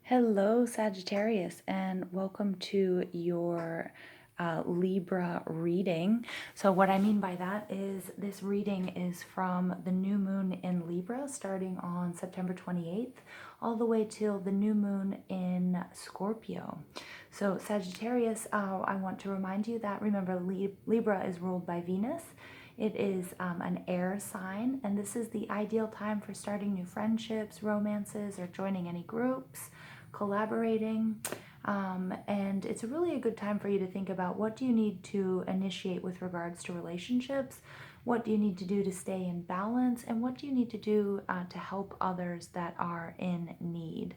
Hello, Sagittarius, and welcome to your Libra reading. So, what I mean by that is this reading is from the new moon in Libra starting on September 28th, all the way till the new moon in Scorpio. So, Sagittarius, I want to remind you that remember, Libra is ruled by Venus. It is an air sign, and this is the ideal time for starting new friendships, romances, or joining any groups, collaborating. And it's really a good time for you to think about what do you need to initiate with regards to relationships, what do you need to do to stay in balance, and what do you need to do to help others that are in need.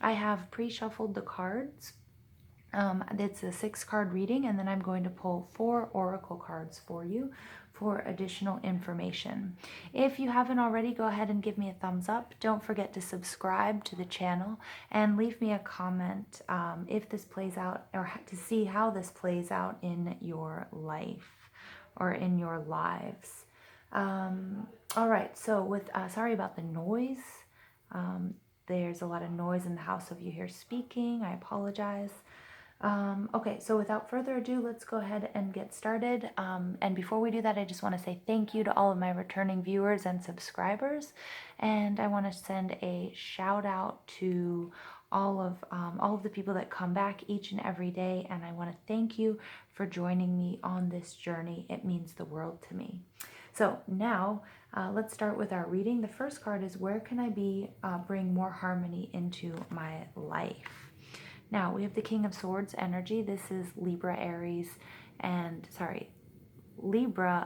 I have pre-shuffled the cards. It's a 6-card reading, and then I'm going to pull 4 oracle cards for you for additional information. If you haven't already, go ahead and give me a thumbs up. Don't forget to subscribe to the channel and leave me a comment if this plays out, or to see how this plays out in your life or in your lives. All right, so with sorry about the noise. There's a lot of noise in the house of you here speaking. I apologize. Okay, so without further ado, let's go ahead and get started. And before we do that, I just want to say thank you to all of my returning viewers and subscribers. And I want to send a shout out to all of the people that come back each and every day. And I want to thank you for joining me on this journey. It means the world to me. So now let's start with our reading. The first card is, where can I bring more harmony into my life? Now, we have the King of Swords energy. This is Libra,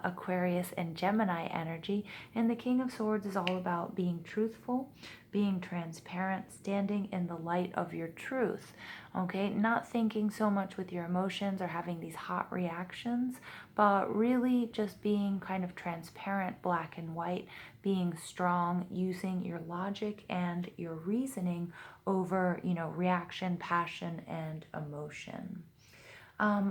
Aquarius, and Gemini energy. And the King of Swords is all about being truthful, being transparent, standing in the light of your truth. Okay, not thinking so much with your emotions or having these hot reactions, but really just being kind of transparent, black and white, being strong, using your logic and your reasoning over, reaction, passion, and emotion.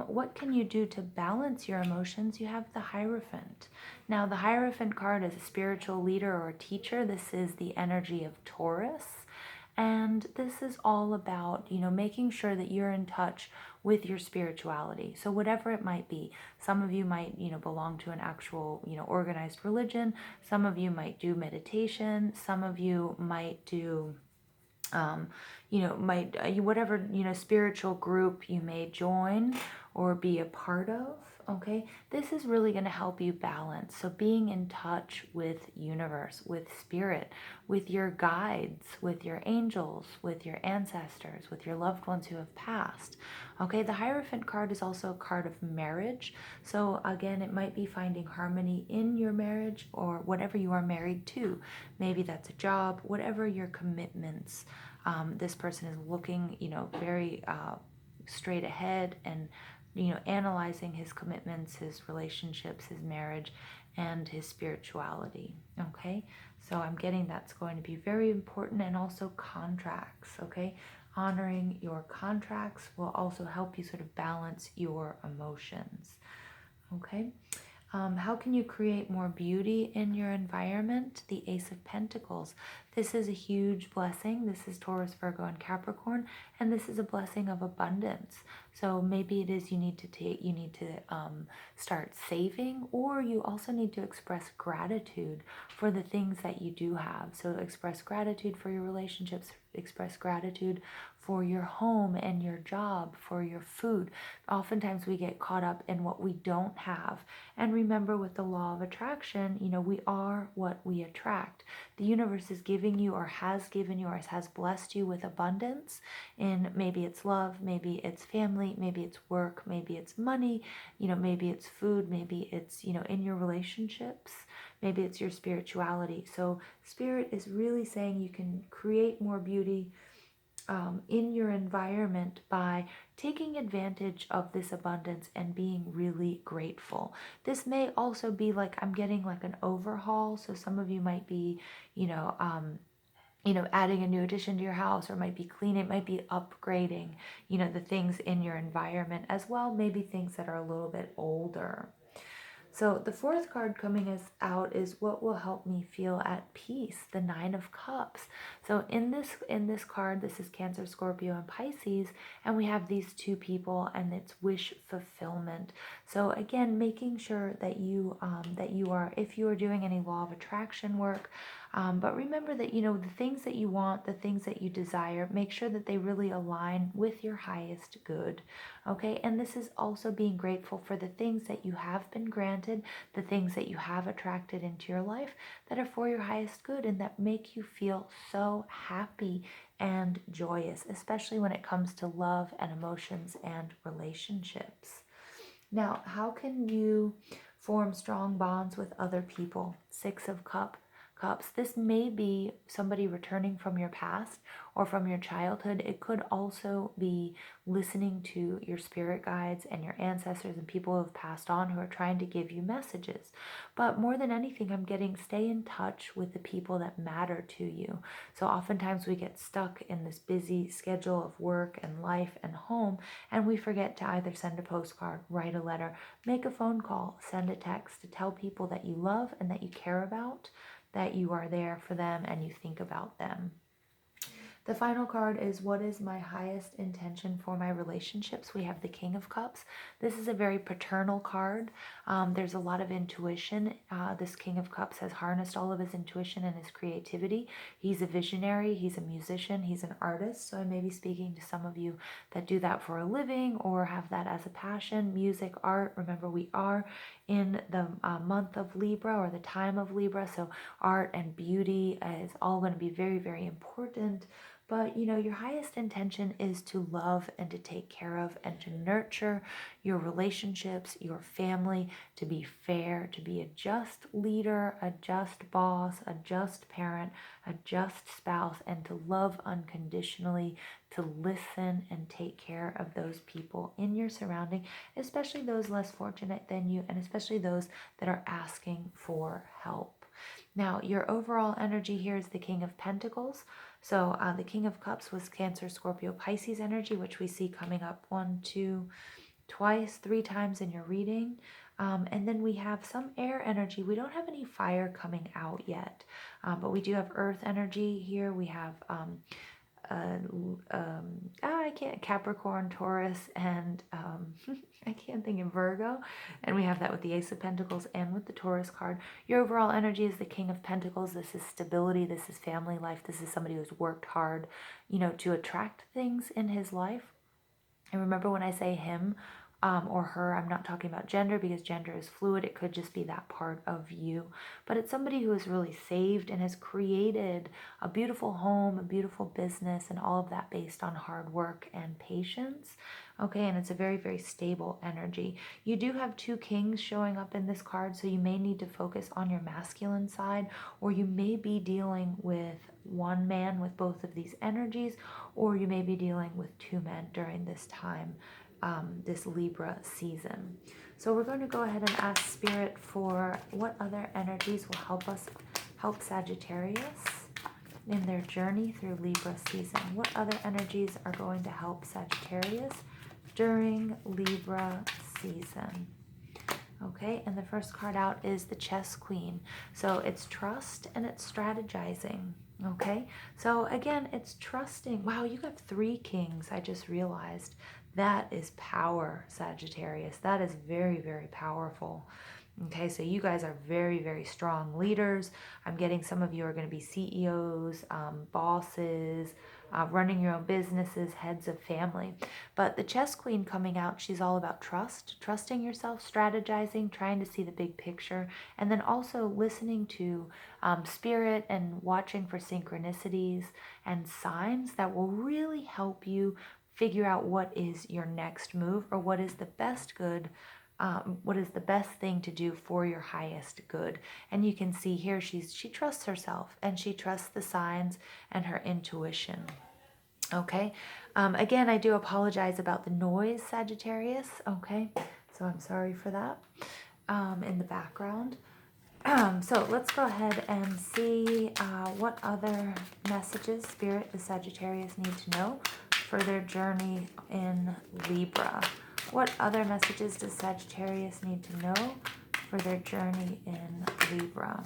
What can you do to balance your emotions? You have the Hierophant. Now, the Hierophant card is a spiritual leader or a teacher. This is the energy of Taurus. And this is all about, making sure that you're in touch with your spirituality. So whatever it might be, some of you might, belong to an actual, organized religion. Some of you might do meditation. Some of you might do whatever, spiritual group you may join or be a part of. Okay, this is really going to help you balance. So being in touch with universe, with spirit, with your guides, with your angels, with your ancestors, with your loved ones who have passed. Okay, the Hierophant card is also a card of marriage. So again, it might be finding harmony in your marriage or whatever you are married to. Maybe that's a job, whatever your commitments. This person is looking, very straight ahead and, analyzing his commitments, his relationships, his marriage, and his spirituality. Okay, so I'm getting that's going to be very important, and also contracts. Okay, honoring your contracts will also help you sort of balance your emotions. Okay. How can you create more beauty in your environment? The Ace of Pentacles. This is a huge blessing. This is Taurus, Virgo, and Capricorn, and this is a blessing of abundance. So maybe it is you need to start saving, or you also need to express gratitude for the things that you do have. So express gratitude for your relationships, express gratitude for your home and your job, for your food. Oftentimes we get caught up in what we don't have. And remember, with the law of attraction, we are what we attract. The universe is giving you, or has given you, or has blessed you with abundance in, maybe it's love, maybe it's family, maybe it's work, maybe it's money, maybe it's food, maybe it's, in your relationships, maybe it's your spirituality. So Spirit is really saying you can create more beauty in your environment by taking advantage of this abundance and being really grateful. This may also be like, I'm getting like an overhaul. So some of you might be, adding a new addition to your house, or might be cleaning, it might be upgrading, the things in your environment as well, maybe things that are a little bit older. So the fourth card coming out is what will help me feel at peace, the Nine of Cups. So in this card, this is Cancer, Scorpio, and Pisces, and we have these two people, and it's wish fulfillment. So again, making sure that you are, if you are doing any law of attraction work, but remember that, you know, the things that you want, the things that you desire, make sure that they really align with your highest good. Okay, and this is also being grateful for the things that you have been granted, the things that you have attracted into your life that are for your highest good and that make you feel so happy and joyous, especially when it comes to love and emotions and relationships. Now, how can you form strong bonds with other people? Six of Cups. This may be somebody returning from your past or from your childhood. It could also be listening to your spirit guides and your ancestors and people who have passed on who are trying to give you messages. But more than anything, I'm getting stay in touch with the people that matter to you. So oftentimes we get stuck in this busy schedule of work and life and home, and we forget to either send a postcard, write a letter, make a phone call, send a text to tell people that you love and that you care about, that you are there for them and you think about them. The final card is what is my highest intention for my relationships? We have the King of Cups. This is a very paternal card. There's a lot of intuition. This King of Cups has harnessed all of his intuition and his creativity. He's a visionary. He's a musician. He's an artist. So I may be speaking to some of you that do that for a living or have that as a passion, music, art. Remember, we are in the month of Libra or the time of Libra. So art and beauty is all going to be very, very important. But, you know, your highest intention is to love and to take care of and to nurture your relationships, your family, to be fair, to be a just leader, a just boss, a just parent, a just spouse, and to love unconditionally, to listen and take care of those people in your surrounding, especially those less fortunate than you, and especially those that are asking for help. Now, your overall energy here is the King of Pentacles. So the King of Cups was Cancer, Scorpio, Pisces energy, which we see coming up 1, 2, twice, 3 times in your reading. And then we have some air energy. We don't have any fire coming out yet, but we do have earth energy here. We have Capricorn, Taurus, and I can't think of Virgo. And we have that with the Ace of Pentacles and with the Taurus card. Your overall energy is the King of Pentacles. This is stability. This is family life. This is somebody who's worked hard, you know, to attract things in his life. And remember, when I say him or her, I'm not talking about gender, because gender is fluid. It could just be that part of you. But it's somebody who is really saved and has created a beautiful home, a beautiful business, and all of that based on hard work and patience. Okay, and it's a very, very stable energy. You do have 2 kings showing up in this card, so you may need to focus on your masculine side, or you may be dealing with one man with both of these energies, or you may be dealing with 2 men during this time, this Libra season. So we're going to go ahead and ask Spirit for what other energies will help Sagittarius in their journey through Libra season. What other energies are going to help Sagittarius during Libra season? Okay, and the first card out is the Chess Queen. So it's trust and it's strategizing. Okay, so again, it's trusting. Wow, you got 3 kings, I just realized. That is power, Sagittarius. That is very, very powerful. Okay, so you guys are very, very strong leaders. I'm getting some of you are going to be CEOs, bosses, running your own businesses, heads of family. But the Chess Queen coming out, she's all about trust, trusting yourself, strategizing, trying to see the big picture, and then also listening to spirit and watching for synchronicities and signs that will really help you figure out what is your next move, or what is the best thing to do for your highest good. And you can see here she trusts herself and she trusts the signs and her intuition. Okay, again, I do apologize about the noise, Sagittarius. Okay, so I'm sorry for that in the background. So let's go ahead and see what other messages Spirit does Sagittarius need to know for their journey in Libra. What other messages does Sagittarius need to know for their journey in Libra.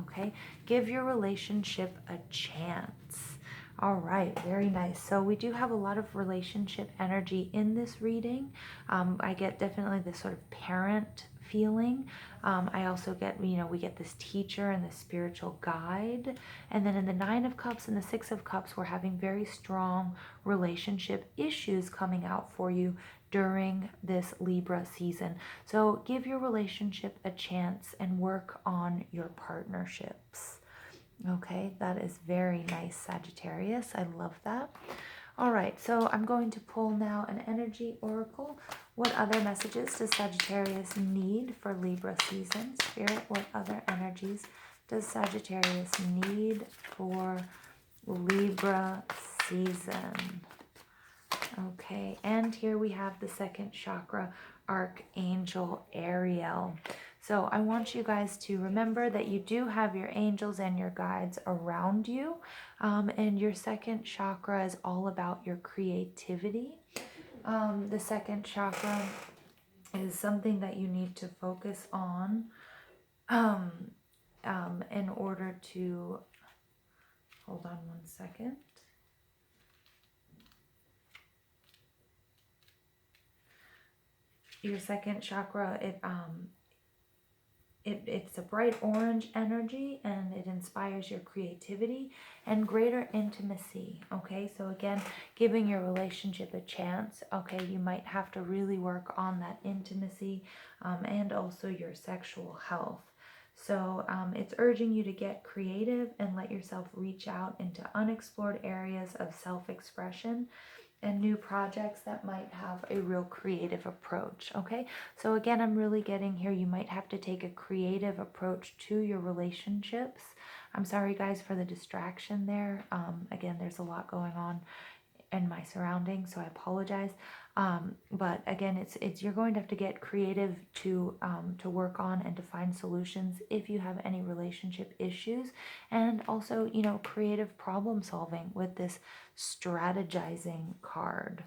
Okay, give your relationship a chance. All right, very nice. So we do have a lot of relationship energy in this reading. I get definitely this sort of parent feeling. I also get, we get this teacher and the spiritual guide. And then in the Nine of Cups and the Six of Cups, we're having very strong relationship issues coming out for you during this Libra season. So give your relationship a chance and work on your partnerships. Okay, that is very nice, Sagittarius. I love that. All right, so I'm going to pull now an energy oracle. What other messages does Sagittarius need for Libra season? Spirit, what other energies does Sagittarius need for Libra season? Okay, and here we have the second chakra, Archangel Ariel. So I want you guys to remember that you do have your angels and your guides around you. And your second chakra is all about your creativity. The second chakra is something that you need to focus on in order to, hold on one second. Your second chakra, it's a bright orange energy, and it inspires your creativity and greater intimacy. Okay, so again, giving your relationship a chance. Okay, you might have to really work on that intimacy and also your sexual health. So it's urging you to get creative and let yourself reach out into unexplored areas of self-expression and new projects that might have a real creative approach. Okay, so again, I'm really getting here, you might have to take a creative approach to your relationships. I'm sorry guys for the distraction there. Again, there's a lot going on in my surroundings, so I apologize. But again, it's you're going to have to get creative to work on and to find solutions if you have any relationship issues, and also creative problem solving with this strategizing card.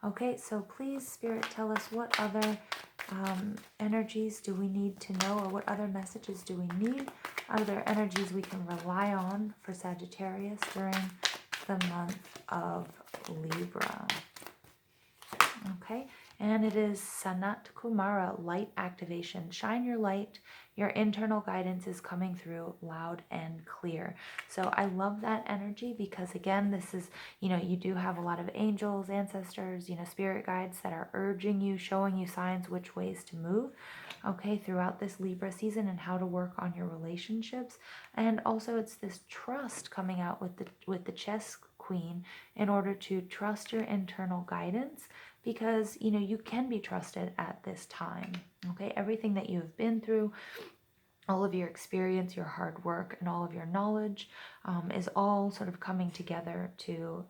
Okay, so please, Spirit, tell us what other energies do we need to know, or what other messages do we need? Are there energies we can rely on for Sagittarius during the month of Libra? Okay, and it is Sanat Kumara, light activation. Shine your light. Your internal guidance is coming through loud and clear. So I love that energy because, again, this is, you do have a lot of angels, ancestors, spirit guides that are urging you, showing you signs which ways to move, okay, throughout this Libra season, and how to work on your relationships. And also it's this trust coming out with the chess queen, in order to trust your internal guidance, because you can be trusted at this time. Okay, everything that you've been through, all of your experience, your hard work, and all of your knowledge is all sort of coming together to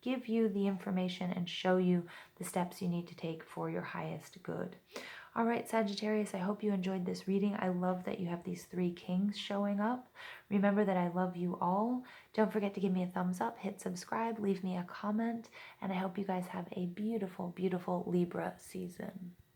give you the information and show you the steps you need to take for your highest good. All right, Sagittarius, I hope you enjoyed this reading. I love that you have these three kings showing up. Remember that I love you all. Don't forget to give me a thumbs up, hit subscribe, leave me a comment, and I hope you guys have a beautiful, beautiful Libra season.